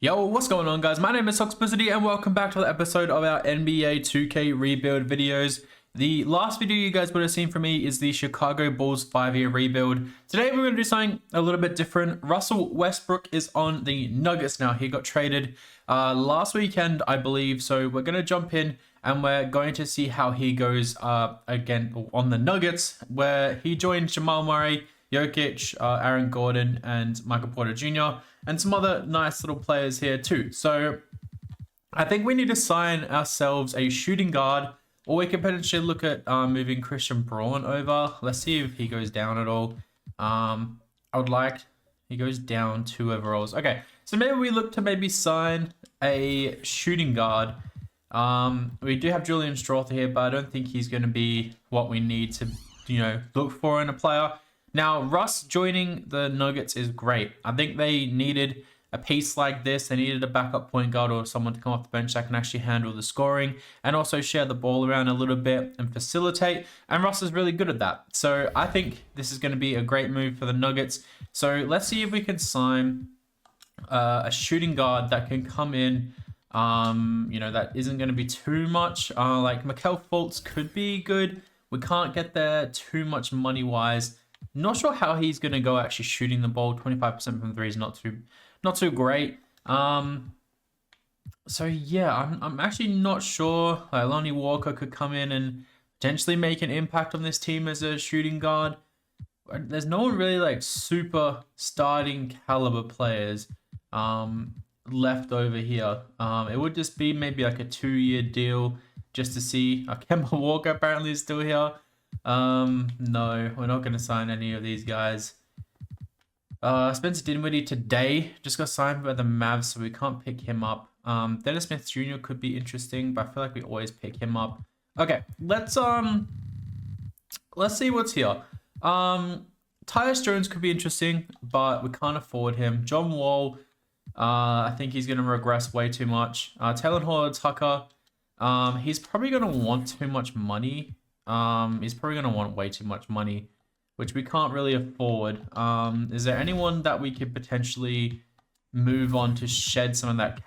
Yo, what's going on, guys? My name is Toxicity and welcome back to the episode of our NBA 2K rebuild videos. The last video you guys would have seen from me is the Chicago Bulls 5-year rebuild. Today we're going to do something a little bit different. Russell Westbrook is on the Nuggets now. He got traded last weekend, I believe. So we're going to jump in and we're going to see how he goes again on the Nuggets, where he joined Jamal Murray, Jokic, Aaron Gordon, and Michael Porter Jr., and some other nice little players here too. So I think we need to sign ourselves a shooting guard, or we could potentially look at moving Christian Braun over. Let's see if he goes down at all. I would like, he goes down 2 overalls. Okay, so maybe we look to maybe sign a shooting guard. We do have Julian Strawther here, but I don't think he's going to be what we need to, look for in a player. Now, Russ joining the Nuggets is great. I think they needed a piece like this. They needed a backup point guard or someone to come off the bench that can actually handle the scoring and also share the ball around a little bit and facilitate. And Russ is really good at that. So I think this is going to be a great move for the Nuggets. So let's see if we can sign a shooting guard that can come in. That isn't going to be too much. Like Markelle Fultz could be good. We can't get there too much money-wise. Not sure how he's going to go actually shooting the ball. 25% from 3 is not too great. So yeah, I'm actually not sure. Like Lonnie Walker could come in and potentially make an impact on this team as a shooting guard. There's no one really like super starting caliber players left over here. It would just be maybe like a 2-year deal just to see. Kemba Walker apparently is still here. No, we're not going to sign any of these guys. Spencer Dinwiddie today just got signed by the Mavs, so we can't pick him up. Dennis Smith Jr. could be interesting, but I feel like we always pick him up. Okay, let's see what's here. Tyus Jones could be interesting, but we can't afford him. John Wall, I think he's going to regress way too much. Taylor Horton-Tucker, he's probably going to want too much money. He's probably going to want way too much money, which we can't really afford. Is there anyone that we could potentially move on to shed some of that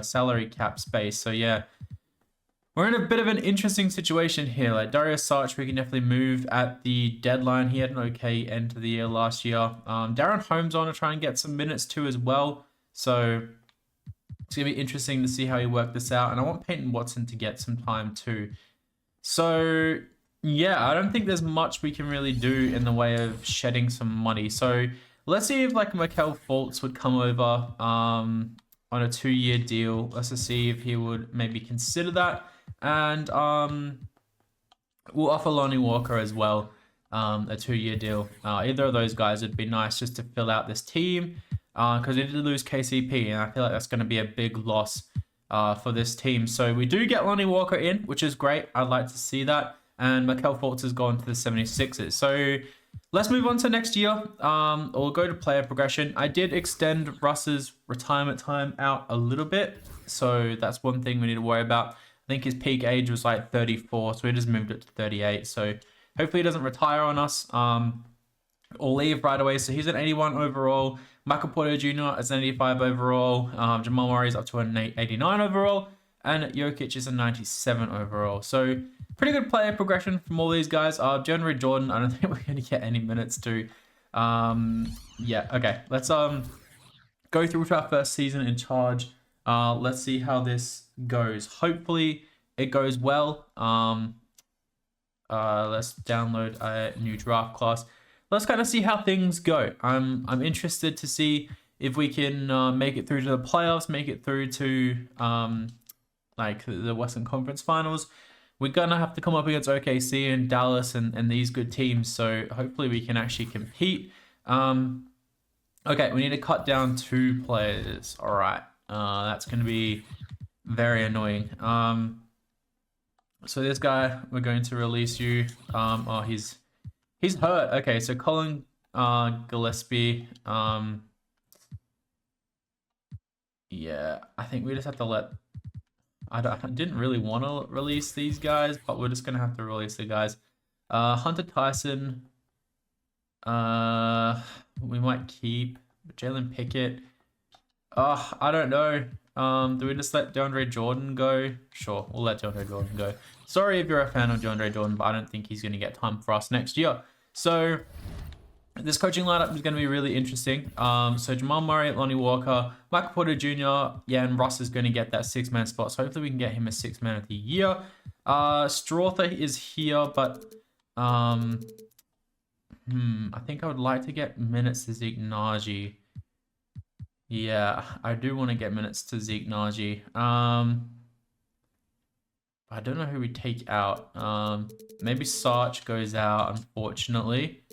salary cap space? So yeah, we're in a bit of an interesting situation here. Like Darius Saric, we can definitely move at the deadline. He had an okay end to the year last year. Darren Holmes on to try and get some minutes too as well. So it's going to be interesting to see how he worked this out. And I want Peyton Watson to get some time too. So yeah, I don't think there's much we can really do in the way of shedding some money. So let's see if like Markelle Fultz would come over on a 2-year deal. Let's just see if he would maybe consider that. And we'll offer Lonnie Walker as well a 2-year deal. Either of those guys would be nice just to fill out this team because we did lose KCP, and I feel like that's going to be a big loss for this team. So we do get Lonnie Walker in, which is great. I'd like to see that. And Markelle Fultz has gone to the 76ers. So let's move on to next year. We'll go to player progression. I did extend Russ's retirement time out a little bit. So that's one thing we need to worry about. I think his peak age was like 34. So we just moved it to 38. So hopefully he doesn't retire on us or leave right away. So he's an 81 overall. Michael Porter Jr. is an 85 overall. Jamal Murray is up to an 89 overall. And Jokic is a 97 overall. So pretty good player progression from all these guys. DeAndre Jordan, I don't think we're going to get any minutes to. Yeah, okay. Let's go through to our first season in charge. Let's see how this goes. Hopefully it goes well. Let's download a new draft class. Let's kind of see how things go. I'm interested to see if we can make it through to the playoffs, make it through to like the Western Conference Finals. We're going to have to come up against OKC and Dallas and these good teams. So hopefully we can actually compete. Okay, we need to cut down 2 players. All right. That's going to be very annoying. So this guy, we're going to release you. Oh, he's hurt. Okay, so Colin Gillespie. Yeah, I think we just have to let... I didn't really want to release these guys, but we're just going to have to release the guys. Hunter Tyson. We might keep Jalen Pickett. I don't know. Do we just let DeAndre Jordan go? Sure, we'll let DeAndre Jordan go. Sorry if you're a fan of DeAndre Jordan, but I don't think he's going to get time for us next year. So this coaching lineup is going to be really interesting. So Jamal Murray, Lonnie Walker, Michael Porter Jr., yeah, and Russ is going to get that 6-man spot. So hopefully we can get him a 6-man of the year. Strother is here, but I think I would like to get minutes to Zeke Naji. Yeah, I do want to get minutes to Zeke Naji. I don't know who we take out. Maybe Sarge goes out, unfortunately.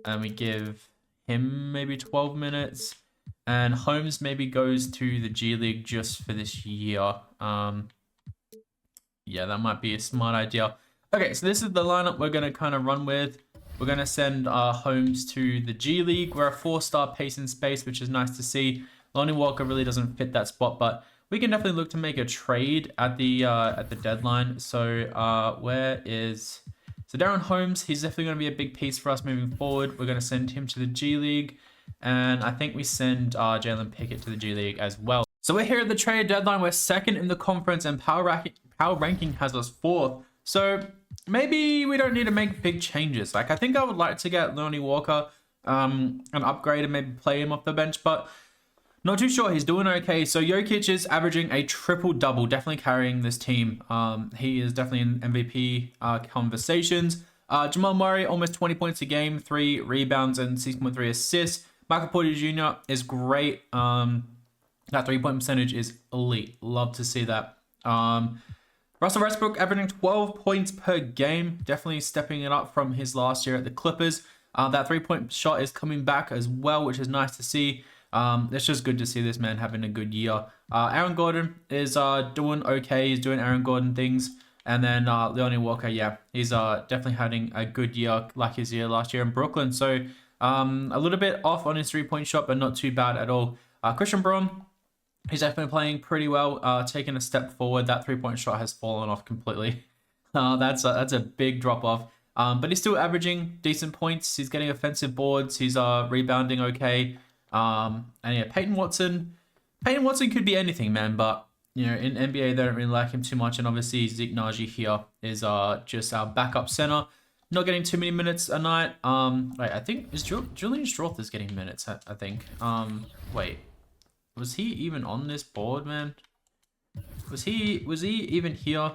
And we give him maybe 12 minutes. And Holmes maybe goes to the G League just for this year. Yeah, that might be a smart idea. Okay, so this is the lineup we're going to kind of run with. We're going to send Holmes to the G League. We're a 4-star pace and space, which is nice to see. Lonnie Walker really doesn't fit that spot, but we can definitely look to make a trade at the deadline. So where is... So Darren Holmes, he's definitely going to be a big piece for us moving forward. We're going to send him to the G League. And I think we send Jalen Pickett to the G League as well. So we're here at the trade deadline. We're second in the conference and power ranking has us 4th. So maybe we don't need to make big changes. Like I think I would like to get Lonnie Walker an upgrade and maybe play him off the bench, but not too sure. He's doing okay. So Jokic is averaging a triple-double, definitely carrying this team. He is definitely in MVP conversations. Jamal Murray, almost 20 points a game, 3 rebounds and 6.3 assists. Michael Porter Jr. is great. That 3-point percentage is elite. Love to see that. Russell Westbrook averaging 12 points per game. Definitely stepping it up from his last year at the Clippers. That 3-point shot is coming back as well, which is nice to see. It's just good to see this man having a good year. Aaron Gordon is doing okay. He's doing Aaron Gordon things. And then Lonnie Walker, yeah, he's definitely having a good year like his year last year in Brooklyn. So a little bit off on his 3-point shot, but not too bad at all. Christian Braun, he's definitely playing pretty well, taking a step forward. That 3-point shot has fallen off completely. That's a big drop off. But he's still averaging decent points. He's getting offensive boards. He's rebounding okay. And yeah, Peyton Watson could be anything, man, but you know, in NBA they don't really like him too much, and obviously Zeke Naji here is just our backup center, not getting too many minutes a night. Wait, I think is Julian Strawther is getting minutes, I think. Wait, was he even on this board, man? Was he even here?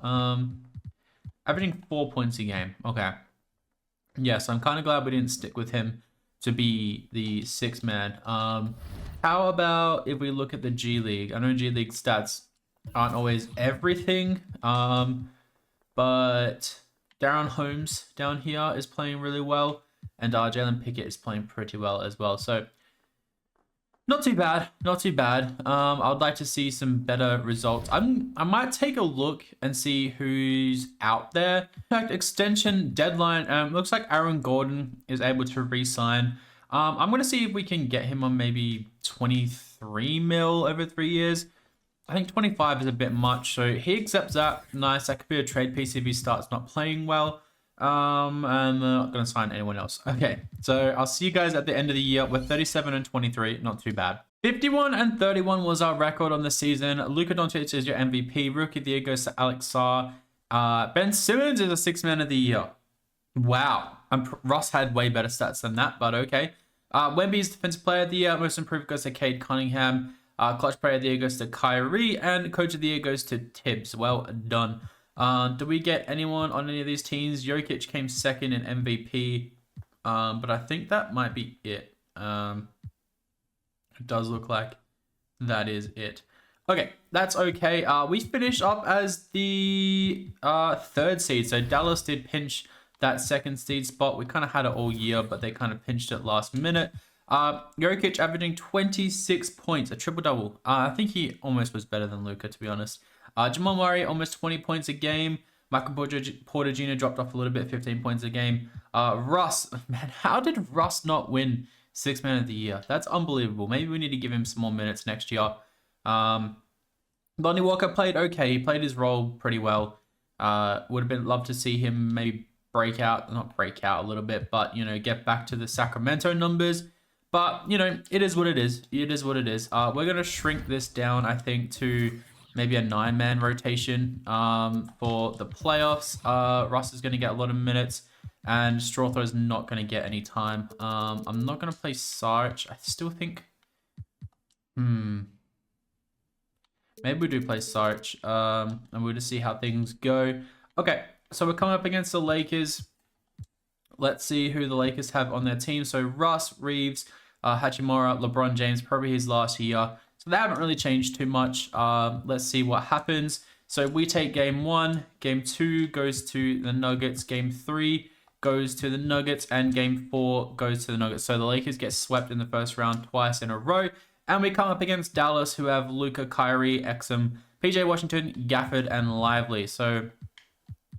Averaging 4 points a game. Okay, yes, I'm kind of glad we didn't stick with him to be the 6th man. How about if we look at the G League? I know G League stats aren't always everything, but Darren Holmes down here is playing really well, and Jalen Pickett is playing pretty well as well. So not too bad, not too bad. I would like to see some better results. I might take a look and see who's out there. In fact, extension deadline. Looks like Aaron Gordon is able to re-sign. I'm gonna see if we can get him on maybe 23 mil over 3 years. I think 25 is a bit much, so he accepts that. Nice. That could be a trade piece if he starts not playing well. And I'm not going to sign anyone else. Okay, so I'll see you guys at the end of the year. We're 37 and 23, not too bad. 51 and 31 was our record on the season. Luka Doncic is your MVP. Rookie of the year goes to Alex Sarr. Ben Simmons is a 6th man of the year. Wow. Russ had way better stats than that, but okay. Wemby's defensive player of the year. Most improved goes to Cade Cunningham. Clutch player of the year goes to Kyrie. And coach of the year goes to Tibbs. Well done. Do we get anyone on any of these teams? Jokic came 2nd in MVP, but I think that might be it. It does look like that is it. Okay, that's okay. We finished up as the 3rd seed, so Dallas did pinch that 2nd seed spot. We kind of had it all year, but they kind of pinched it last minute. Jokic averaging 26 points, a triple-double. I think he almost was better than Luka, to be honest. Jamal Murray, almost 20 points a game. Michael Porter Jr. dropped off a little bit, 15 points a game. Russ, man, how did Russ not win 6th man of the year? That's unbelievable. Maybe we need to give him some more minutes next year. Lonnie Walker played okay. He played his role pretty well. Would have been loved to see him maybe not break out a little bit, but, you know, get back to the Sacramento numbers. But, you know, it is what it is. It is what it is. We're going to shrink this down, I think, to maybe a 9-man rotation for the playoffs. Russ is going to get a lot of minutes, and Strawthrow is not going to get any time. I'm not going to play Sarge. I still think... Maybe we do play Sarge, and we'll just see how things go. Okay, so we're coming up against the Lakers. Let's see who the Lakers have on their team. So Russ, Reeves, Hachimura, LeBron James, probably his last year. So they haven't really changed too much. Let's see what happens. So we take game 1. Game 2 goes to the Nuggets. Game 3 goes to the Nuggets. And game 4 goes to the Nuggets. So the Lakers get swept in the first round twice in a row. And we come up against Dallas, who have Luka, Kyrie, Exum, PJ Washington, Gafford, and Lively. So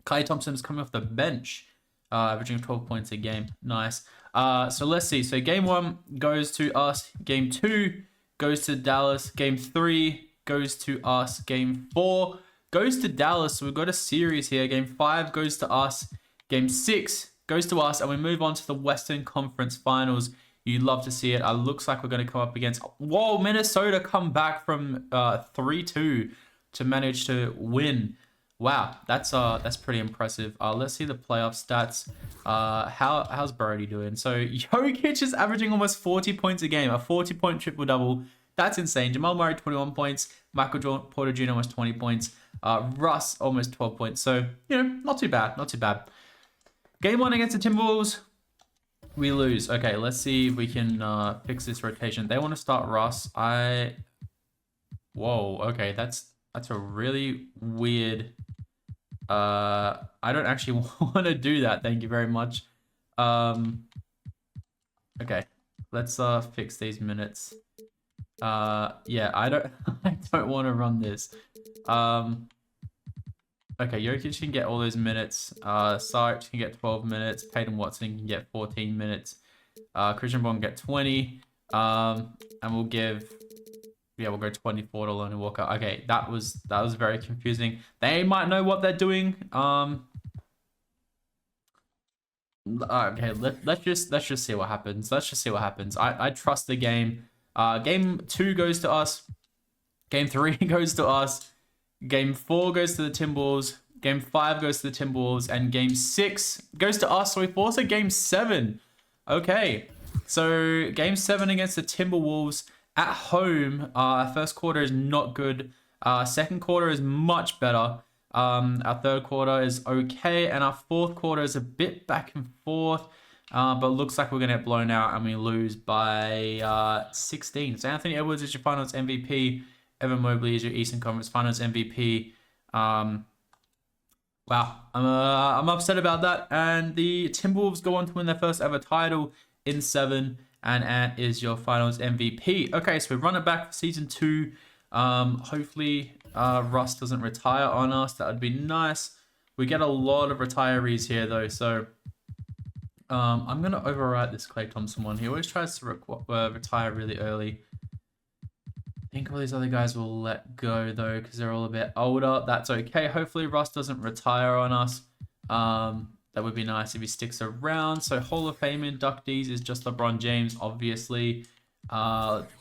Klay Thompson's coming off the bench, averaging 12 points a game. Nice. So let's see. So game 1 goes to us. Game 2 goes to Dallas. Game 3 goes to us. Game 4 goes to Dallas. So we've got a series here. Game 5 goes to us. Game 6 goes to us. And we move on to the Western Conference Finals. You'd love to see it. Looks like we're going to come up against... Whoa, Minnesota come back from 3-2 to manage to win. Wow, that's pretty impressive. Let's see the playoff stats. How's Brody doing? So Jokic is averaging almost 40 points a game, a 40-point triple-double. That's insane. Jamal Murray, 21 points. Michael Porter Jr. almost 20 points. Russ, almost 12 points. So, you know, not too bad. Not too bad. Game 1 against the Timberwolves. We lose. Okay, let's see if we can fix this rotation. They want to start Russ. Whoa, okay, that's a really weird... I don't actually want to do that. Thank you very much. Okay, let's fix these minutes. Yeah, I don't want to run this. Okay, Jokic can get all those minutes. Sarge can get 12 minutes. Peyton Watson can get 14 minutes. Christian Braun can get 20. And we'll give... Yeah, we'll go 24 to Lonnie Walker. Okay, that was very confusing. They might know what they're doing. Okay, let's just see what happens. Let's just see what happens. I trust the game. Game 2 goes to us. Game 3 goes to us. Game 4 goes to the Timberwolves. Game 5 goes to the Timberwolves. And Game 6 goes to us. So we force a Game 7. Okay. So Game 7 against the Timberwolves at home. First quarter is not good. Second quarter is much better. Our third quarter is okay. And our fourth quarter is a bit back and forth. But looks like we're going to get blown out and we lose by 16. So Anthony Edwards is your finals MVP. Evan Mobley is your Eastern Conference Finals MVP. Wow, I'm upset about that. And the Timberwolves go on to win their first ever title in 7. And Ant is your Finals MVP. Okay, so we run it back for Season 2. Hopefully, Russ doesn't retire on us. That would be nice. We get a lot of retirees here, though. So I'm going to overwrite this Klay Thompson one. He always tries to retire really early. I think all these other guys will let go, though, because they're all a bit older. That's okay. Hopefully, Russ doesn't retire on us. That would be nice if he sticks around. So Hall of Fame inductees is just LeBron James, obviously.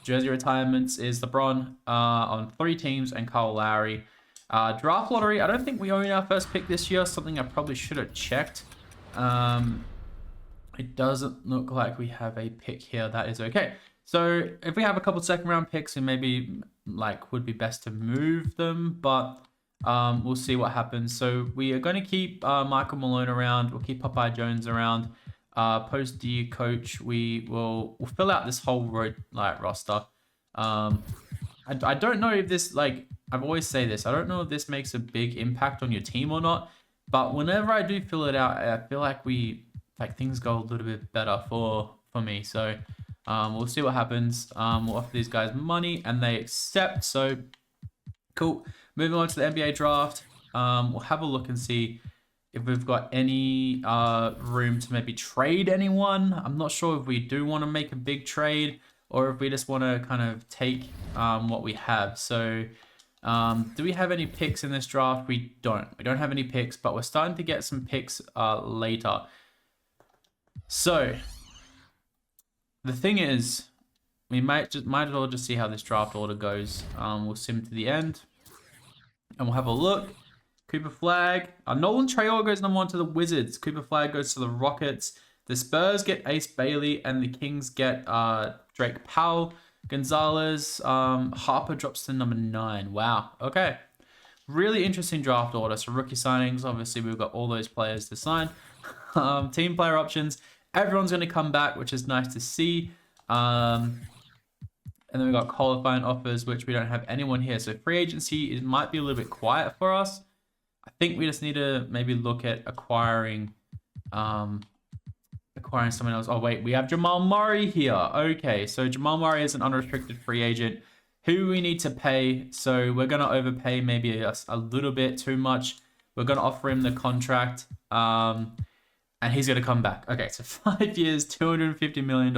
Jersey retirements is LeBron on 3 teams and Kyle Lowry. Draft lottery, I don't think we own our first pick this year. Something I probably should have checked. It doesn't look like we have a pick here. That is okay. So if we have a couple second round picks, and maybe like would be best to move them, but we'll see what happens. So we are going to keep Michael Malone around. We'll keep Popeye Jones around. Post D coach. We'll fill out this whole roster. I don't know if this, like I've always say this, I don't know if this makes a big impact on your team or not. But whenever I do fill it out, I feel like things go a little bit better for me. So we'll see what happens. We'll offer these guys money and they accept. So cool. Moving on to the NBA draft. We'll have a look and see if we've got any room to maybe trade anyone. I'm not sure if we do want to make a big trade or if we just want to kind of take what we have. So do we have any picks in this draft? We don't. We don't have any picks, but we're starting to get some picks later. So The thing is, we might as well just see how this draft order goes. We'll sim to the end, and we'll have a look. Cooper Flag. Nolan Traore goes number 1 to the Wizards. Cooper Flag goes to the Rockets. The Spurs get Ace Bailey, and the Kings get Drake Powell. Gonzalez. Harper drops to number 9. Wow. Okay. Really interesting draft order. So rookie signings. Obviously, we've got all those players to sign. Team player options. Everyone's going to come back, which is nice to see. And then we've got qualifying offers, which we don't have anyone here. So free agency, it might be a little bit quiet for us. I think we just need to maybe look at acquiring someone else. Oh, wait, we have Jamal Murray here. Okay, so Jamal Murray is an unrestricted free agent who we need to pay. So we're going to overpay maybe a little bit too much. We're going to offer him the contract. And he's going to come back. Okay, so 5 years, $250 million.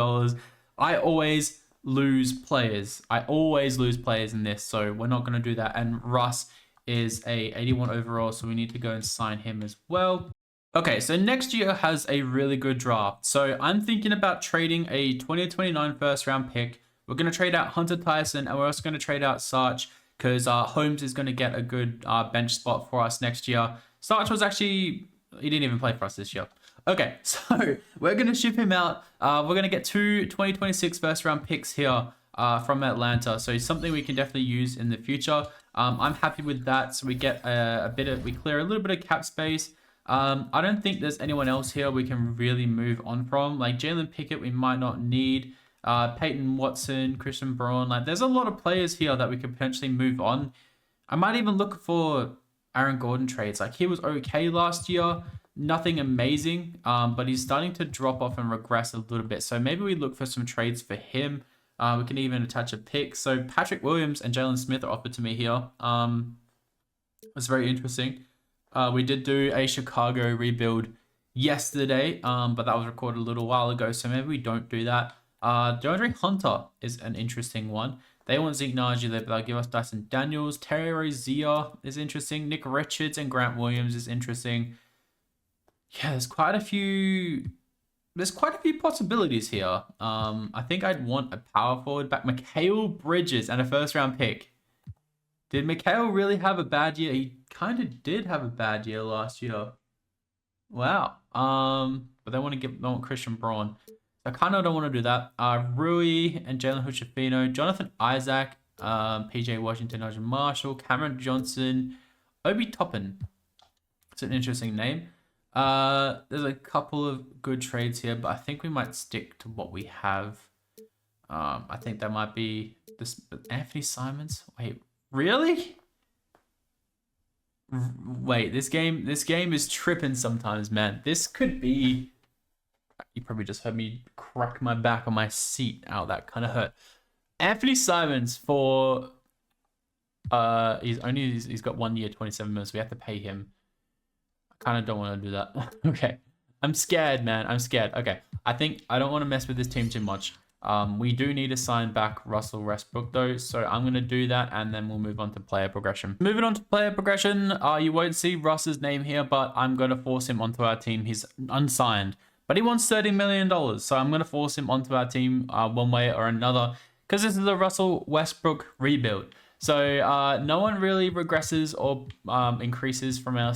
I always lose players. In this, so we're not going to do that. And Russ is a 81 overall, so we need to go and sign him as well. Okay, so next year has a really good draft. So I'm thinking about trading a 2029 first round pick. We're going to trade out Hunter Tyson, and we're also going to trade out Sarge, because Holmes is going to get a good bench spot for us next year. Sarge was actually, he didn't even play for us this year. Okay, so we're going to ship him out. We're going to get 2 2026 first round picks here from Atlanta. So something we can definitely use in the future. I'm happy with that. So we get we clear a little bit of cap space. I don't think there's anyone else here we can really move on from. Like Jalen Pickett, we might not need. Peyton Watson, Christian Braun. Like there's a lot of players here that we could potentially move on. I might even look for Aaron Gordon trades. Like he was okay last year. Nothing amazing, but he's starting to drop off and regress a little bit. So maybe we look for some trades for him. We can even attach a pick. So Patrick Williams and Jalen Smith are offered to me here. It's very interesting. We did do a Chicago rebuild yesterday, but that was recorded a little while ago. So maybe we don't do that. DeAndre Hunter is an interesting one. They want Zeke Naji there, but they'll give us Dyson Daniels. Terry Rozier is interesting. Nick Richards and Grant Williams is interesting. Yeah, there's quite a few possibilities here. I think I'd want a power forward back. Mikal Bridges and a first round pick. Did Mikal really have a bad year? He kind of did have a bad year last year. Wow. But they want Christian Braun. I kind of don't want to do that. Rui and Jalen Hood-Schifino, Jonathan Isaac, PJ Washington, Najee Marshall, Cameron Johnson, Obi Toppin. It's an interesting name. There's a couple of good trades here, but I think we might stick to what we have. I think that might be this Anthony Simons. Wait, really? Wait, this game is tripping sometimes, man. This could be. You probably just heard me crack my back on my seat. Ow, that kind of hurt. Anthony Simons for he's got 1 year, 27 minutes. So we have to pay him. I kind of don't want to do that. Okay. I'm scared, man. I'm scared. Okay. I think I don't want to mess with this team too much. We do need to sign back Russell Westbrook though. So I'm going to do that and then we'll move on to player progression. Moving on to player progression. You won't see Russ's name here, but I'm going to force him onto our team. He's unsigned, but he wants $30 million. So I'm going to force him onto our team one way or another because this is a Russell Westbrook rebuild. So no one really regresses or increases from our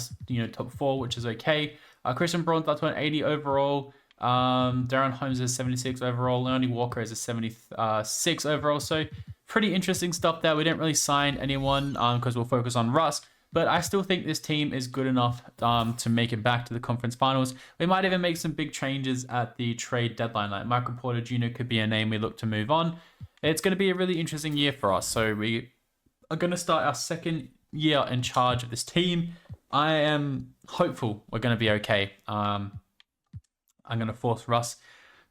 top 4, which is okay. Christian Braun's up to an 80 overall. Darren Holmes is 76 overall. Leone Walker is a 76 overall. So pretty interesting stuff there. We didn't really sign anyone because we'll focus on Russ. But I still think this team is good enough to make it back to the conference finals. We might even make some big changes at the trade deadline. Like Michael Porter Jr. could be a name we look to move on. It's going to be a really interesting year for us. So we are going to start our second year in charge of this team. I am hopeful we're going to be okay. I'm going to force Russ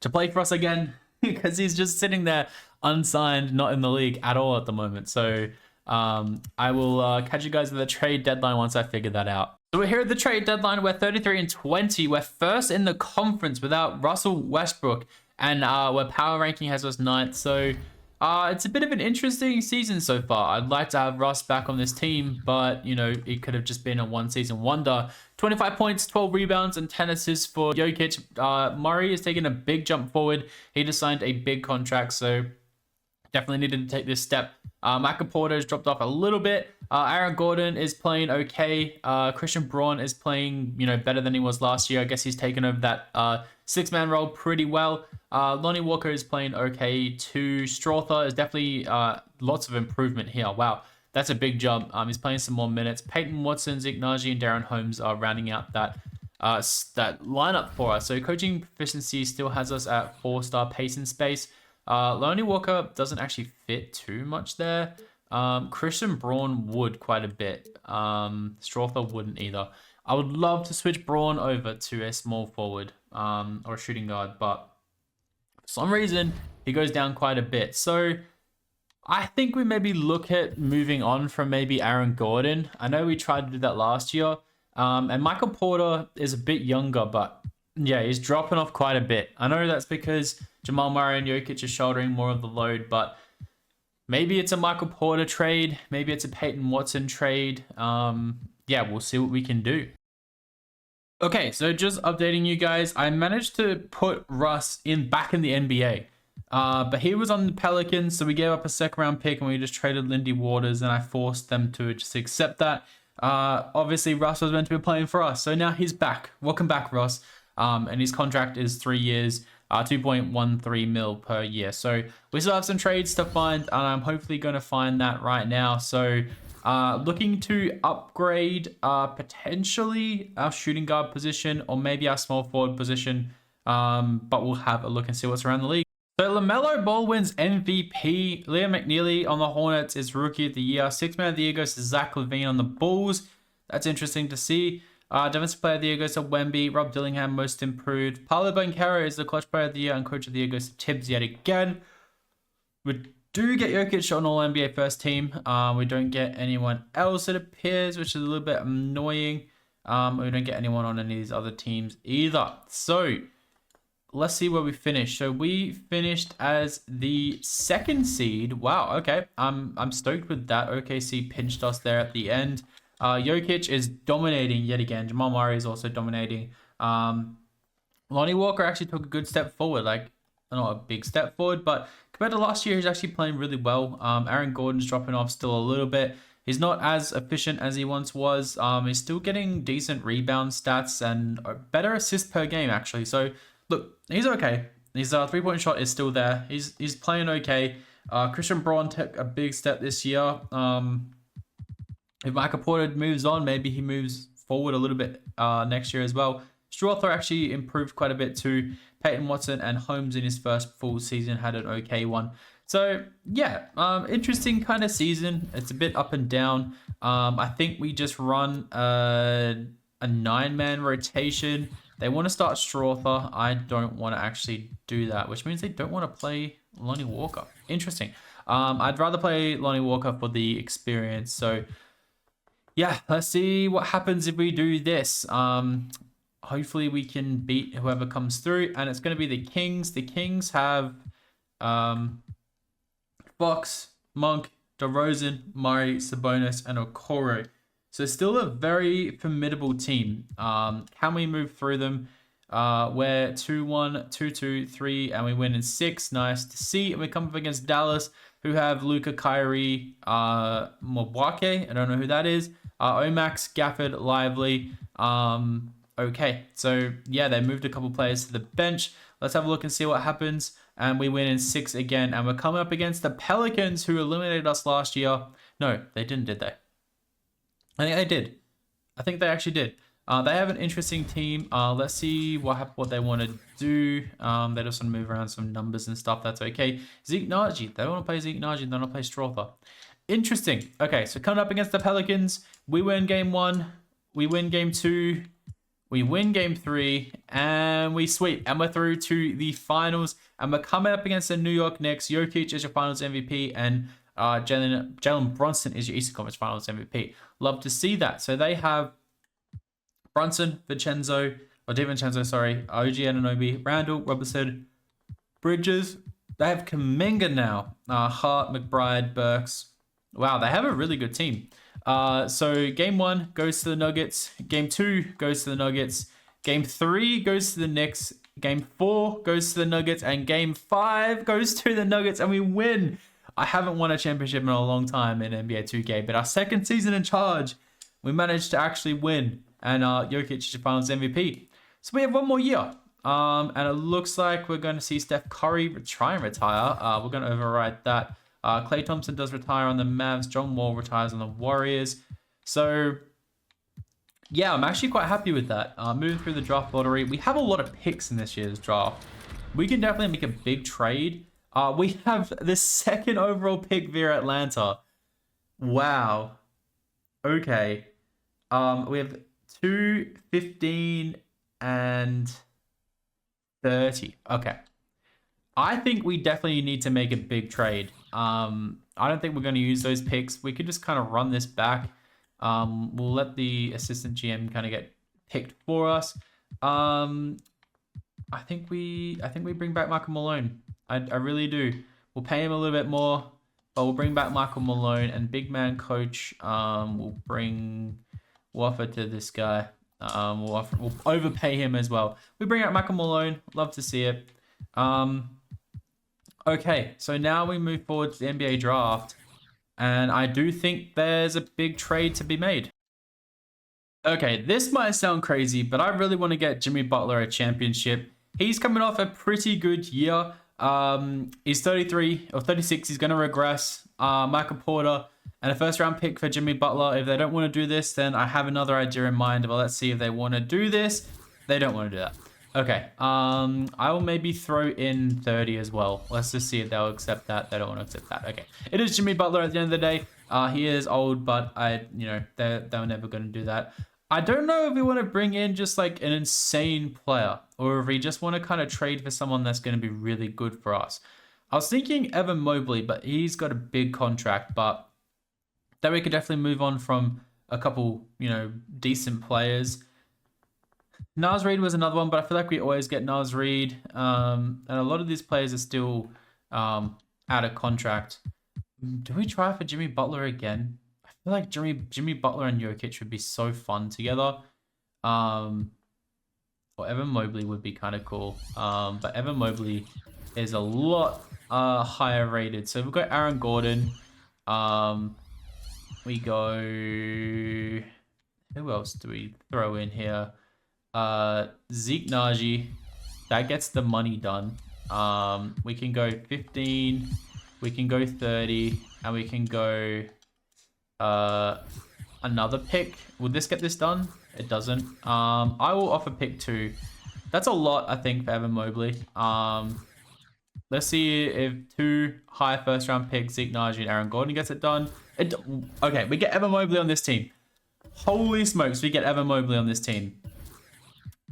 to play for us again because he's just sitting there unsigned, not in the league at all at the moment. So I will catch you guys at the trade deadline once I figure that out. So we're here at the trade deadline. We're 33-20. We're first in the conference without Russell Westbrook. And our power ranking has us 9th. So It's a bit of an interesting season so far. I'd like to have Russ back on this team, but, you know, it could have just been a one-season wonder. 25 points, 12 rebounds, and 10 assists for Jokic. Murray is taking a big jump forward. He just signed a big contract, so definitely needed to take this step. Michael Porter has dropped off a little bit. Aaron Gordon is playing okay. Christian Braun is playing, you know, better than he was last year. I guess he's taken over that six-man role pretty well. Lonnie Walker is playing okay too. Strother is definitely lots of improvement here. Wow, that's a big jump. He's playing some more minutes. Peyton Watson, Zeke Nnaji, and Darren Holmes are rounding out that lineup for us. So coaching proficiency still has us at 4-star pace and space. Lonnie Walker doesn't actually fit too much there. Christian Braun would quite a bit. Strother wouldn't either. I would love to switch Braun over to a small forward or a shooting guard, but for some reason he goes down quite a bit. So I think we maybe look at moving on from maybe Aaron Gordon. I know we tried to do that last year. And Michael Porter is a bit younger, but yeah, he's dropping off quite a bit. I know that's because Jamal Murray and Jokic are shouldering more of the load, but maybe it's a Michael Porter trade. Maybe it's a Peyton Watson trade. Yeah, we'll see what we can do. Okay, so just updating you guys. I managed to put Russ back in the NBA. But he was on the Pelicans, so we gave up a second-round pick and we just traded Lindy Waters, and I forced them to just accept that. Obviously, Russ was meant to be playing for us, so now he's back. Welcome back, Russ. And his contract is 3 years, 2.13 mil per year. So we still have some trades to find, and I'm hopefully going to find that right now. So looking to upgrade potentially our shooting guard position or maybe our small forward position, but we'll have a look and see what's around the league. So LaMelo Ball wins MVP. Liam McNeely on the Hornets is Rookie of the Year. Sixth Man of the Year goes to Zach LaVine on the Bulls. That's interesting to see. Defensive Player of the Year goes to Wemby. Rob Dillingham, Most Improved. Paolo Banchero is the Clutch Player of the Year, and Coach of the Year goes to Tibbs yet again. We do get Jokic on All-NBA First Team. We don't get anyone else, it appears, which is a little bit annoying. We don't get anyone on any of these other teams either. So let's see where we finished. So we finished as the 2nd seed. Wow, okay. I'm stoked with that. OKC pinched us there at the end. Jokic is dominating yet again. Jamal Murray is also dominating. Lonnie Walker actually took a good step forward. Like, not a big step forward, but compared to last year, he's actually playing really well. Aaron Gordon's dropping off still a little bit. He's not as efficient as he once was. He's still getting decent rebound stats and a better assist per game, actually. So, look, he's okay. His three-point shot is still there. He's playing okay. Christian Braun took a big step this year. If Michael Porter moves on, maybe he moves forward a little bit next year as well. Strother actually improved quite a bit too. Peyton Watson and Holmes in his first full season had an okay one. So, yeah, interesting kind of season. It's a bit up and down. I think we just run a 9-man rotation. They want to start Strother. I don't want to actually do that, which means they don't want to play Lonnie Walker. Interesting. I'd rather play Lonnie Walker for the experience. So, yeah, let's see what happens if we do this. Hopefully we can beat whoever comes through, and it's going to be the Kings. The Kings have Fox, Monk, DeRozan, Murray, Sabonis, and Okoro. So still a very formidable team. Can we move through them? We're 2-1, 2-2, 3, and we win in 6. Nice to see. And we come up against Dallas, who have Luka, Kyrie, Mwabake. I don't know who that is. Omax, Gafford, Lively. Okay, so yeah, they moved a couple players to the bench. Let's have a look and see what happens. And we win in 6 again. And we're coming up against the Pelicans, who eliminated us last year. No, they didn't, did they? I think they did. I think they actually did. They have an interesting team. Let's see what they want to do. They just want to move around some numbers and stuff. That's okay. Zeke Nnaji. They don't want to play Zeke Nnaji. They want to play Strother. Interesting. Okay, so coming up against the Pelicans, we win game 1. We win game 2. We win game 3. And we sweep. And we're through to the finals. And we're coming up against the New York Knicks. Jokic is your finals MVP. And Jalen Brunson is your Eastern Conference Finals MVP. Love to see that. So they have Brunson, DiVincenzo, sorry, OG Anunoby, Randall, Robertson, Bridges, They have Kaminga now. Hart, McBride, Burks. Wow, they have a really good team. So game 1 goes to the Nuggets. Game 2 goes to the Nuggets. Game 3 goes to the Knicks. Game 4 goes to the Nuggets. And Game 5 goes to the Nuggets. And we win. I haven't won a championship in a long time in NBA 2K. But our second season in charge, we managed to actually win. And Jokic is your finals MVP. So we have one more year. And it looks like we're going to see Steph Curry try and retire. We're going to override that. Klay Thompson does retire on the Mavs. John Wall retires on the Warriors. So, yeah, I'm actually quite happy with that. Moving through the draft lottery. We have a lot of picks in this year's draft. We can definitely make a big trade. We have the second overall pick via Atlanta. Wow. Okay. We have 2, 15, and 30. Okay. I think we definitely need to make a big trade. I don't think we're going to use those picks. We could just kind of run this back. We'll let the assistant GM kind of get picked for us. I think we bring back Michael Malone. I really do. We'll pay him a little bit more, but we'll bring back Michael Malone, and big man coach. We'll offer to this guy. We'll overpay him as well. We bring out Michael Malone. Love to see it. Okay, so now we move forward to the NBA draft, and I do think there's a big trade to be made. Okay, this might sound crazy, but I really want to get Jimmy Butler a championship. He's coming off a pretty good year. He's 33 or 36. He's going to regress. Michael Porter and a first-round pick for Jimmy Butler. If they don't want to do this, then I have another idea in mind. But let's see if they want to do this. They don't want to do that. Okay. I will maybe throw in 30 as well. Let's just see if they'll accept that. They don't want to accept that. Okay. It is Jimmy Butler at the end of the day. He is old, but they're never going to do that. I don't know if we want to bring in just like an insane player, or if we just want to kind of trade for someone that's going to be really good for us. I was thinking Evan Mobley, but he's got a big contract, but then we could definitely move on from a couple, decent players. Naz Reid was another one, but I feel like we always get Naz Reid. And a lot of these players are still out of contract. Do we try for Jimmy Butler again? I feel like Jimmy Butler and Jokic would be so fun together. Or Evan Mobley would be kind of cool. But Evan Mobley is a lot higher rated. So we've got Aaron Gordon. We go... Who else do we throw in here? Zeke Naji. That gets the money done. We can go 15. We can go 30. And we can go another pick. Would this get this done? It doesn't. I will offer pick 2. That's a lot, I think, for Evan Mobley. Let's see if 2 high first-round picks, Zeke Naji and Aaron Gordon, gets it done. Okay, we get Evan Mobley on this team. Holy smokes, we get Evan Mobley on this team.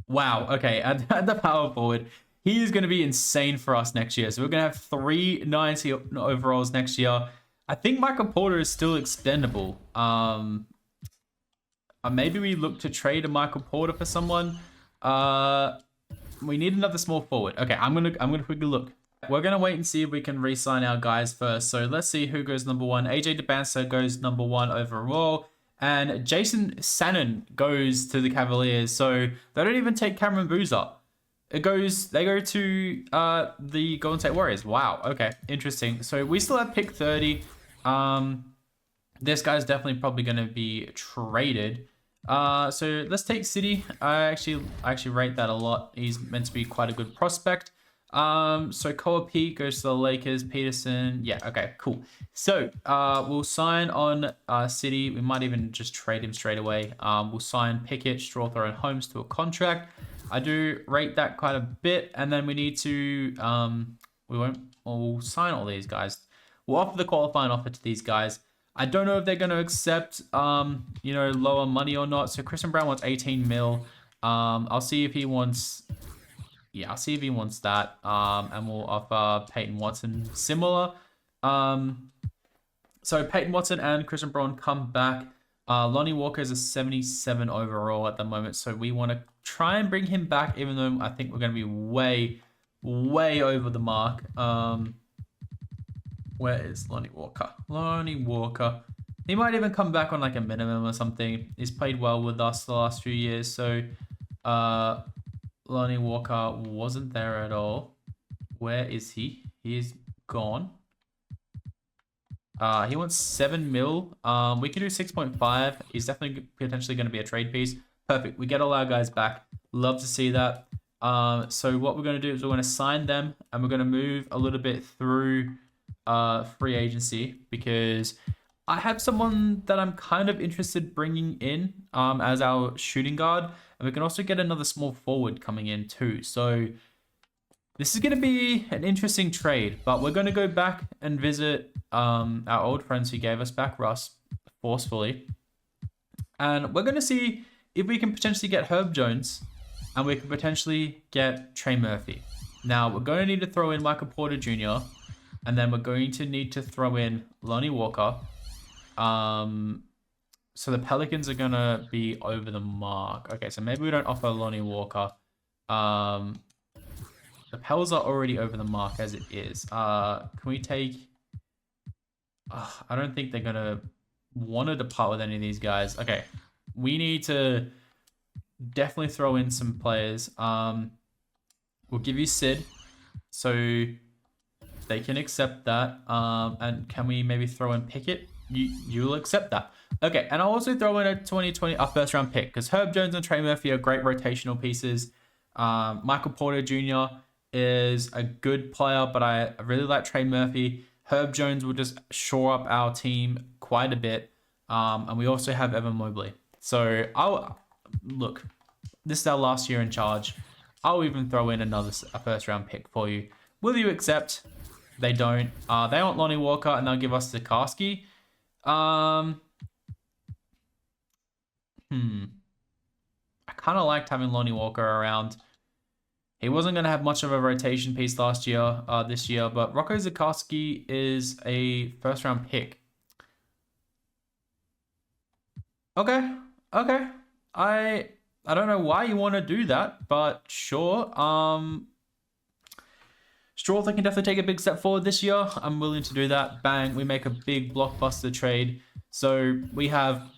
Wow, okay, at the power forward, he is going to be insane for us next year. So we're going to have 390 overalls next year. I think Michael Porter is still expendable. Maybe we look to trade a Michael Porter for someone. We need another small forward. Okay, I'm gonna quickly look. We're gonna wait and see if we can re-sign our guys first. So let's see who goes number 1. AJ DeBancer goes number 1 overall. And Jason Sannon goes to the Cavaliers. So they don't even take Cameron Boozer. They go to the Golden State Warriors. Wow. Okay. Interesting. So we still have pick 30. This guy's definitely probably going to be traded. So let's take City. I actually rate that a lot. He's meant to be quite a good prospect. So Koa Pete goes to the Lakers. Peterson. Yeah. Okay. Cool. So we'll sign on City. We might even just trade him straight away. We'll sign Pickett, Strawther, and Holmes to a contract. I do rate that quite a bit. And then we need to we'll sign all these guys. We'll offer the qualifying offer to these guys. I don't know if they're going to accept lower money or not. So Christian Brown wants 18 mil. I'll see if he wants. Yeah, I'll see if he wants that. And we'll offer Peyton Watson similar. So Peyton Watson and Christian Braun come back. Lonnie Walker is a 77 overall at the moment. So we want to try and bring him back, even though I think we're going to be way, way over the mark. Where is Lonnie Walker? Lonnie Walker. He might even come back on like a minimum or something. He's played well with us the last few years. So Lonnie Walker wasn't there at all. Where is he? He is gone. He wants 7 mil. We can do 6.5. He's definitely potentially going to be a trade piece. Perfect. We get all our guys back. Love to see that. So what we're going to do is we're going to sign them and we're going to move a little bit through free agency because I have someone that I'm kind of interested bringing in as our shooting guard. And we can also get another small forward coming in too. So this is going to be an interesting trade, but we're going to go back and visit our old friends who gave us back Russ forcefully. And we're going to see if we can potentially get Herb Jones and we can potentially get Trey Murphy. Now, we're going to need to throw in Michael Porter Jr. and then we're going to need to throw in Lonnie Walker. So the Pelicans are going to be over the mark. Okay, so maybe we don't offer Lonnie Walker. The Pels are already over the mark as it is. Can we take... I don't think they're going to want to depart with any of these guys. Okay, we need to definitely throw in some players. We'll give you Sid, so they can accept that. And can we maybe throw in Pickett? You'll accept that. Okay, and I'll also throw in a 2020 first round pick because Herb Jones and Trey Murphy are great rotational pieces. Michael Porter Jr. is a good player, but I really like Trey Murphy. Herb Jones will just shore up our team quite a bit. And we also have Evan Mobley. So look, this is our last year in charge. I'll even throw in a first round pick for you. Will you accept? They don't. They want Lonnie Walker and they'll give us Zakarsky. I kind of liked having Lonnie Walker around. He wasn't going to have much of a rotation piece this year, but Rocco Zakarsky is a first round pick. Okay. I don't know why you want to do that, but sure. Strawther can definitely take a big step forward this year. I'm willing to do that. Bang, we make a big blockbuster trade. So we have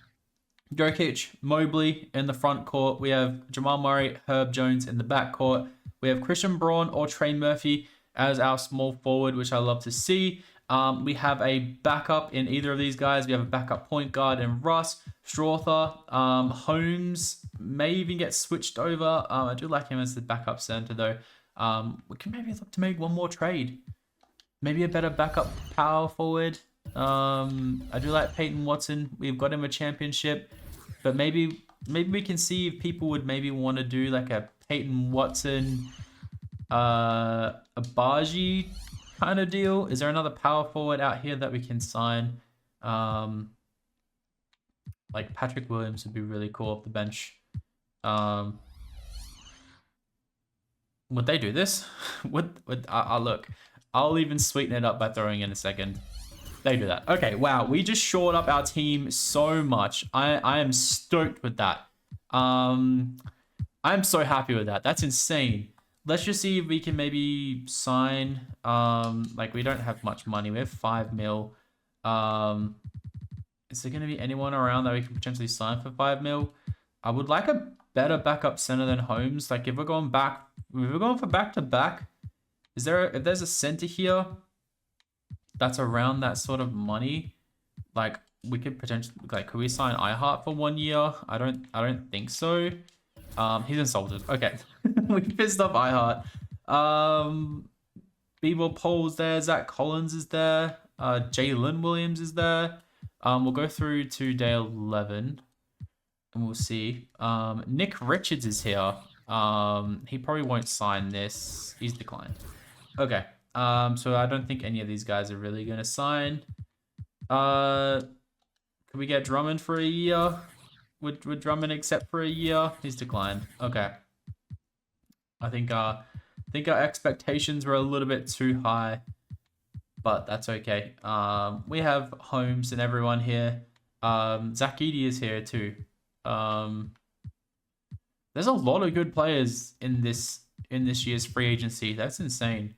Jokic, Mobley in the front court. We have Jamal Murray, Herb Jones in the back court. We have Christian Braun or Trey Murphy as our small forward, which I love to see. We have a backup in either of these guys. We have a backup point guard in Russ, Strawther. Holmes may even get switched over. I do like him as the backup center, though. We can maybe look to make one more trade. Maybe a better backup power forward. I do like Peyton Watson. We've got him a championship. But maybe we can see if people would maybe want to do like a Peyton Watson, Abaji kind of deal. Is there another power forward out here that we can sign? Like Patrick Williams would be really cool off the bench. Would they do this? Look, I'll even sweeten it up by throwing in a second. They do that. Okay, wow. We just shored up our team so much. I am stoked with that. I'm so happy with that. That's insane. Let's just see if we can maybe sign. Like, we don't have much money. We have 5 mil. Is there going to be anyone around that we can potentially sign for 5 mil? I would like a better backup center than Holmes. Like, if we're going for back-to-back, if there's a center here that's around that sort of money, like, we could potentially, like, could we sign iHeart for 1 year? I don't think so. He's insulted. Okay. We pissed off iHeart. B-Ball Pole's there. Zach Collins is there. Jalen Williams is there. We'll go through to day 11 and we'll see. Nick Richards is here. He probably won't sign this. He's declined. Okay. So I don't think any of these guys are really going to sign. Could we get Drummond for a year? Would Drummond accept for a year? He's declined. Okay. I think our expectations were a little bit too high, but that's okay. We have Holmes and everyone here. Zach Edey is here too. There's a lot of good players in this in this year's free agency. That's insane.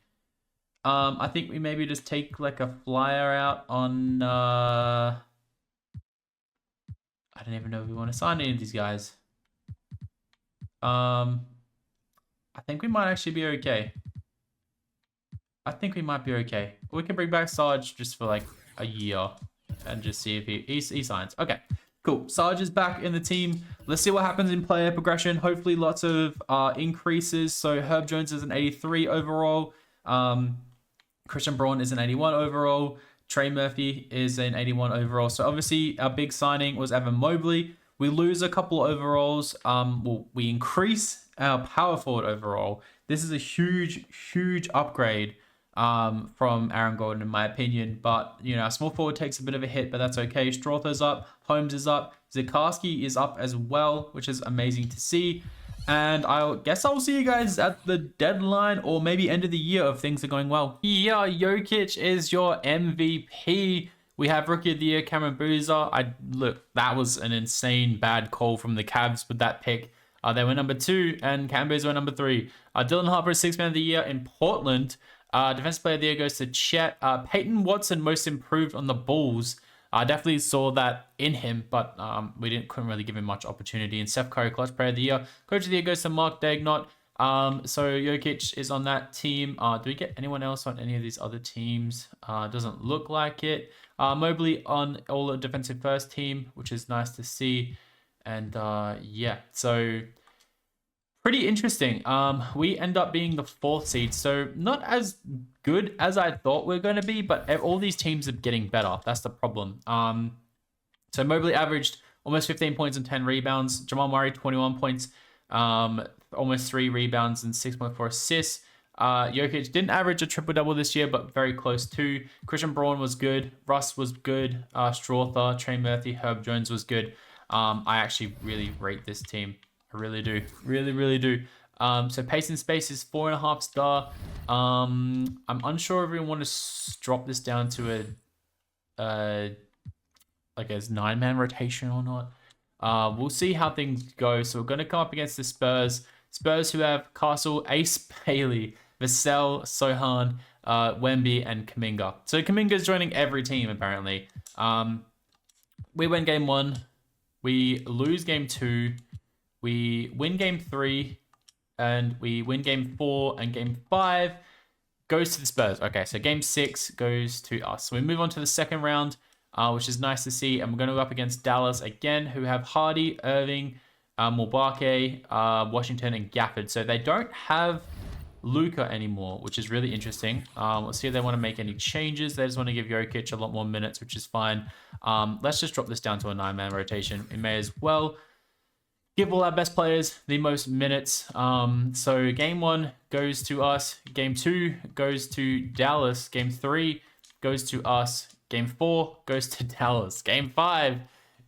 I think we maybe just take like a flyer out on. I don't even know if we want to sign any of these guys. I think we might actually be okay. I think we might be okay. We can bring back Sarge just for like a year and just see if he signs. Okay, cool. Sarge is back in the team. Let's see what happens in player progression. Hopefully lots of increases. So Herb Jones is an 83 overall. Christian Braun is an 81 overall. Trey Murphy is an 81 overall. So obviously our big signing was Evan Mobley. We lose a couple overalls. Well, we increase our power forward overall. This is a huge upgrade from Aaron Gordon, in my opinion. But, you know, our small forward takes a bit of a hit, but that's okay. Strother's up. Holmes is up. Zikarsky is up as well, which is amazing to see. And I guess I'll see you guys at the deadline or maybe end of the year if things are going well. Yeah, Jokic is your MVP. We have Rookie of the Year, Cameron Boozer. Look, that was an insane bad call from the Cavs with that pick. They were number 2 and Cameron Boozer were number 3. Dylan Harper is 6th man of the year in Portland. Defensive player of the year goes to Chet. Peyton Watson, most improved on the Bulls. I definitely saw that in him, but we couldn't really give him much opportunity. And Steph Curry, clutch player of the year. Coach of the year goes to Mark Dagnott. So Jokic is on that team. Do we get anyone else on any of these other teams? Doesn't look like it. Mobley on all the defensive first team, which is nice to see. And yeah, so pretty interesting. We end up being the 4th seed, so not as good as I thought we are going to be, but all these teams are getting better. That's the problem. So Mobley averaged almost 15 points and 10 rebounds. Jamal Murray, 21 points, almost 3 rebounds and 6.4 assists. Jokic didn't average a triple-double this year, but very close to. Christian Braun was good. Russ was good. Strother, Trey Murphy, Herb Jones was good. I actually really rate this team. I really do. Really do. So pace and space is 4.5 star. I'm unsure if we want to drop this down to a like a 9-man rotation or not. We'll see how things go. So we're going to come up against the Spurs. Spurs who have Castle, Ace Bailey, Vassell, Sohan, Wemby, and Kuminga. So Kuminga's joining every team apparently. We win game 1. We lose game 2. We win game 3, and we win game 4, and game 5 goes to the Spurs. Okay, so game 6 goes to us. So we move on to the second round, which is nice to see. And we're going to go up against Dallas again, who have Hardy, Irving, Mulbake, Washington, and Gafford. So they don't have Luka anymore, which is really interesting. Let's see if they want to make any changes. They just want to give Jokic a lot more minutes, which is fine. Let's just drop this down to a 9-man rotation. We may as well give all our best players the most minutes. So game 1 goes to us. Game 2 goes to Dallas. Game 3 goes to us. Game 4 goes to Dallas. Game 5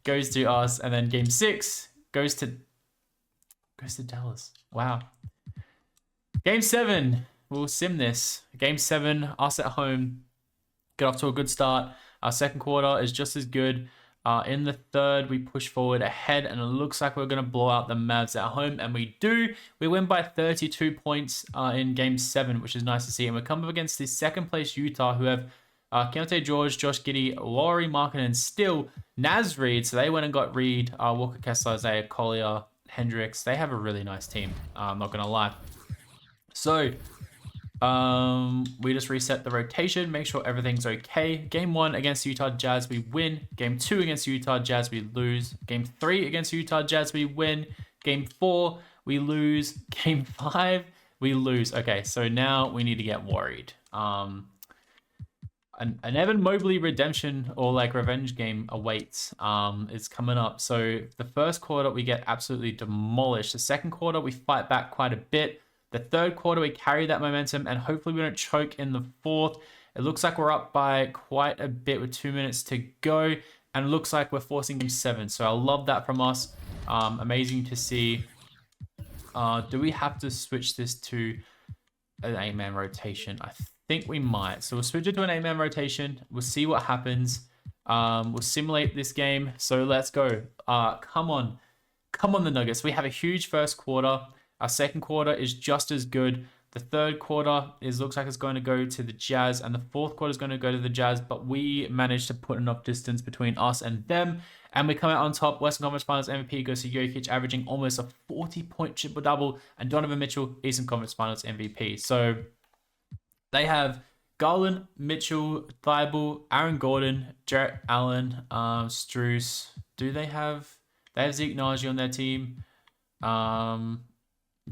goes to us. And then game 6 goes to Dallas. Wow. Game 7, we'll sim this. Game 7, us at home. Get off to a good start. Our second quarter is just as good. In the third, we push forward ahead, and it looks like we're going to blow out the Mavs at home, and we do. We win by 32 points in Game 7, which is nice to see. And we come up against the second-place Utah, who have Keontae George, Josh Giddey, Laurie Markkinen, and still Naz Reid. So they went and got Reid, Walker Kessler, Isaiah Collier, Hendricks. They have a really nice team, I'm not going to lie. So we just reset the rotation, make sure everything's okay. Game 1 against Utah Jazz, we win. Game 2 against Utah Jazz, we lose. Game 3 against Utah Jazz, we win. Game 4, we lose. Game 5, we lose. Okay, so now we need to get worried. An Evan Mobley redemption or like revenge game awaits. It's coming up. So the first quarter, we get absolutely demolished. The second quarter, we fight back quite a bit. The third quarter, we carry that momentum, and hopefully we don't choke in the fourth. It looks like we're up by quite a bit with 2 minutes to go, and it looks like we're forcing game 7. So I love that from us. Amazing to see. Do we have to switch this to an 8-man rotation? I think we might. So we'll switch it to an 8-man rotation. We'll see what happens. We'll simulate this game. So let's go. Come on the Nuggets. We have a huge first quarter. Our second quarter is just as good. The third quarter looks like it's going to go to the Jazz, and the fourth quarter is going to go to the Jazz, but we managed to put enough distance between us and them, and we come out on top. Western Conference Finals MVP goes to Jokic, averaging almost a 40-point triple-double, and Donovan Mitchell, Eastern Conference Finals MVP. So they have Garland, Mitchell, Thibault, Aaron Gordon, Jarrett Allen, Strus. They have Zeke Naji on their team.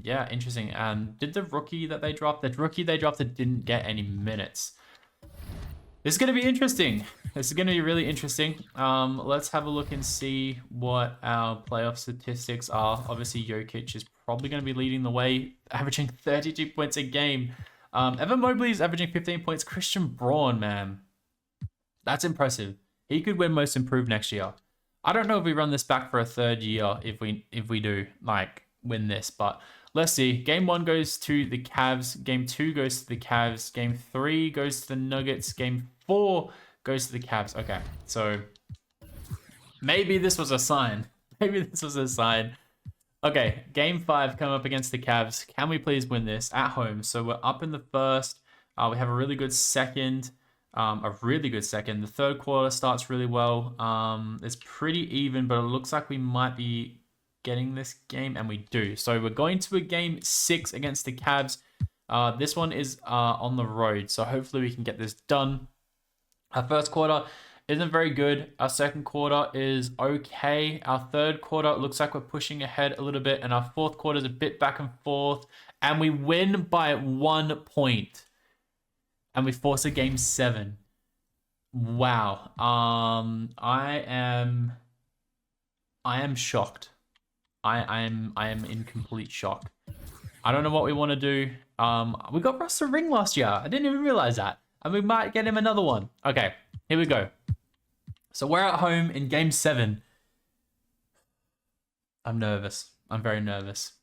Yeah, interesting. And did the rookie they drafted didn't get any minutes. This is going to be interesting. This is going to be really interesting. Let's have a look and see what our playoff statistics are. Obviously, Jokic is probably going to be leading the way, averaging 32 points a game. Evan Mobley is averaging 15 points. Christian Braun, man, that's impressive. He could win Most Improved next year. I don't know if we run this back for a third year if we do win this, but let's see. Game 1 goes to the Cavs. Game 2 goes to the Cavs. Game 3 goes to the Nuggets. Game 4 goes to the Cavs. Okay, so maybe this was a sign. Okay, Game 5 come up against the Cavs. Can we please win this at home? So we're up in the first. We have a really good second. The third quarter starts really well. It's pretty even, but it looks like we might be getting this game, and we do. So we're going to a Game 6 against the Cavs. This one is on the road, so hopefully we can get this done. Our first quarter isn't very good. Our second quarter is okay. Our third quarter looks like we're pushing ahead a little bit, and our fourth quarter is a bit back and forth, and we win by 1 point, and we force a Game 7. Wow. I am shocked. I am in complete shock. I don't know what we want to do. We got Russel ring last year. I didn't even realize that. And we might get him another one. Okay, here we go. So we're at home in Game 7. I'm nervous. I'm very nervous.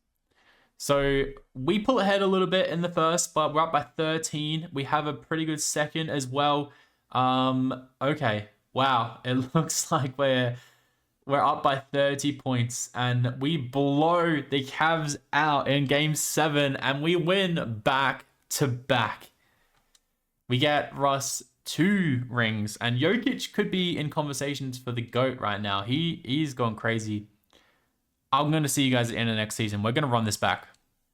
So we pull ahead a little bit in the first, but we're up by 13. We have a pretty good second as well. Okay. Wow. It looks like we're up by 30 points, and we blow the Cavs out in Game 7, and we win back to back. We get Russ 2 rings, and Jokic could be in conversations for the GOAT right now. He's gone crazy. I'm going to see you guys at the end of next season. We're going to run this back.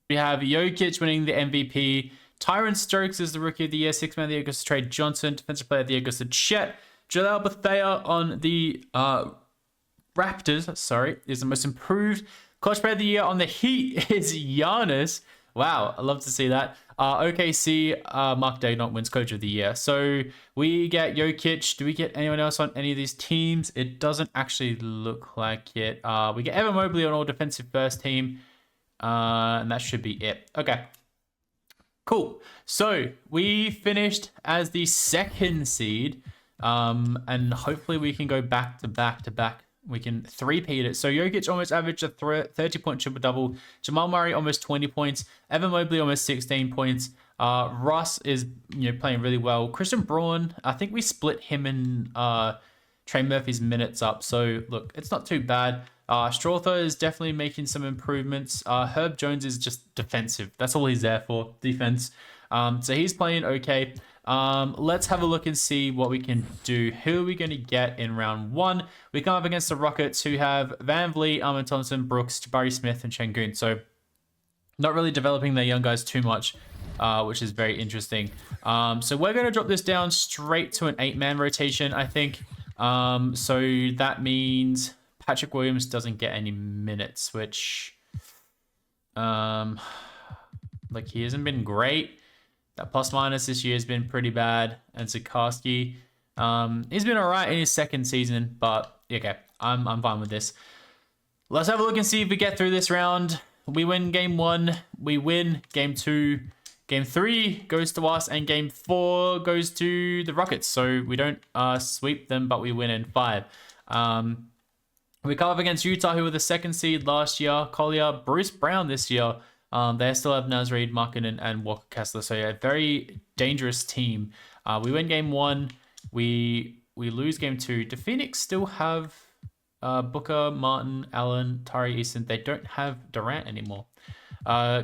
We have Jokic winning the MVP. Tyron Stokes is the Rookie of the Year. Sixth Man of the Year goes to Trey Johnson. Defensive Player of the Year goes to Chet. Jaleel Bethea on the Raptors, is the Most Improved. Clutch Player of the Year on the Heat is Giannis. Wow, I love to see that. OKC, Mark Daigneault wins Coach of the Year. So we get Jokic. Do we get anyone else on any of these teams? It doesn't actually look like it. We get Evan Mobley on All Defensive First Team. And that should be it. Okay. Cool. So we finished as the second seed. And hopefully we can go back to back. We can three-peat it. So Jokic almost averaged a 30-point triple-double. Jamal Murray almost 20 points. Evan Mobley almost 16 points. Russ is playing really well. Christian Braun, I think we split him and Trey Murphy's minutes up. So look, it's not too bad. Strother is definitely making some improvements. Herb Jones is just defensive. That's all he's there for, defense. So he's playing okay. Let's have a look and see what we can do. Who are we going to get in round 1? We come up against the Rockets, who have Van Vliet, Armin Thompson, Brooks, Jabari Smith, and Şengün. So not really developing their young guys too much, which is very interesting. So we're going to drop this down straight to an 8-man rotation, I think. So that means Patrick Williams doesn't get any minutes, which he hasn't been great. That plus minus this year has been pretty bad. And Zikarsky, he's been all right in his second season, but okay, I'm fine with this. Let's have a look and see if we get through this round. We win Game 1, we win Game 2, Game 3 goes to us, and Game 4 goes to the Rockets. So we don't sweep them, but we win in 5. We come up against Utah, who were the second seed last year. Collier, Bruce Brown this year. They still have Nasreed, Markkanen, and Walker Kessler. So yeah, a very dangerous team. We win Game 1. We lose Game 2. Do Phoenix still have Booker, Martin, Allen, Tari Easton? They don't have Durant anymore.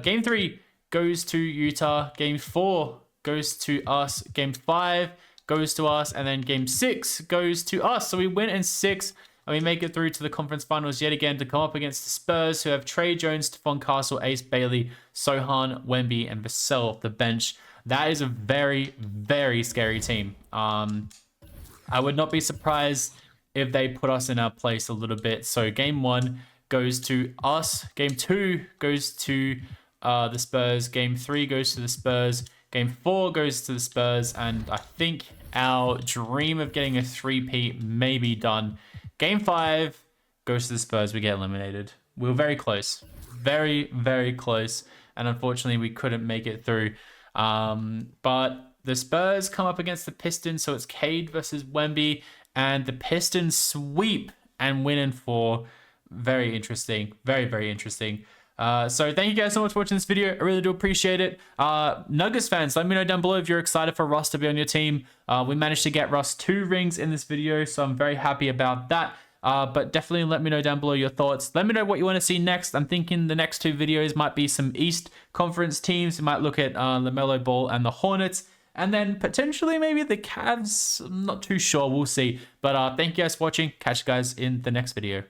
Game 3 goes to Utah. Game 4 goes to us. Game 5 goes to us. And then Game 6 goes to us. So we win in 6. And we make it through to the conference finals yet again to come up against the Spurs, who have Trey Jones, Stephon Castle, Ace Bailey, Sohan, Wemby, and Vassell off the bench. That is a very, very scary team. I would not be surprised if they put us in our place a little bit. So game 1 goes to us. Game 2 goes to the Spurs. Game 3 goes to the Spurs. Game 4 goes to the Spurs. And I think our dream of getting a 3-peat may be done. Game 5 goes to the Spurs. We get eliminated. We were very close. Very, very close. And unfortunately, we couldn't make it through. But the Spurs come up against the Pistons. So it's Cade versus Wemby. And the Pistons sweep and win in 4. Very interesting. Very, very interesting. So thank you guys so much for watching this video. I really do appreciate it. Nuggets fans, let me know down below if you're excited for Russ to be on your team. We managed to get Russ 2 rings in this video, so I'm very happy about that. But definitely let me know down below your thoughts. Let me know what you want to see next. I'm thinking the next 2 videos might be some East Conference teams. We might look at LaMelo Ball and the Hornets. And then potentially maybe the Cavs. I'm not too sure. We'll see. But thank you guys for watching. Catch you guys in the next video.